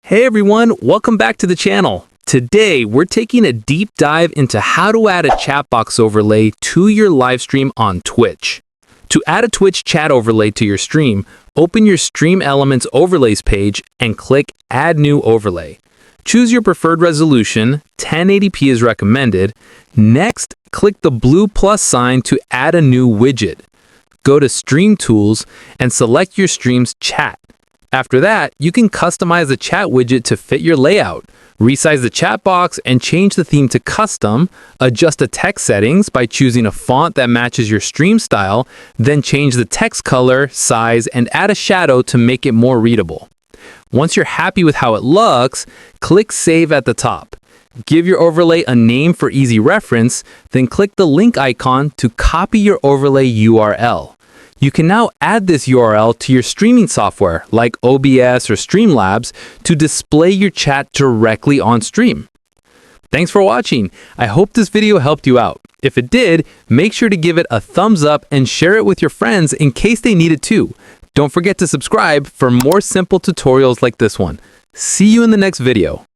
Hey everyone, welcome back to the channel. Today, we're taking a deep dive into how to add a chat box overlay to your live stream on Twitch. To add a Twitch chat overlay to your stream, open your Stream Elements Overlays page and click Add New Overlay. Choose your preferred resolution, 1080p is recommended. Next, click the blue plus sign to add a new widget. Go to Stream Tools and select your stream's chat. After that, you can customize the chat widget to fit your layout, resize the chat box and change the theme to custom, adjust the text settings by choosing a font that matches your stream style, then change the text color, size, and add a shadow to make it more readable. Once you're happy with how it looks, click Save at the top. Give your overlay a name for easy reference, then click the link icon to copy your overlay URL. You can now add this URL to your streaming software like OBS or Streamlabs to display your chat directly on stream. Thanks for watching. I hope this video helped you out. If it did, make sure to give it a thumbs up and share it with your friends in case they need it too. Don't forget to subscribe for more simple tutorials like this one. See you in the next video.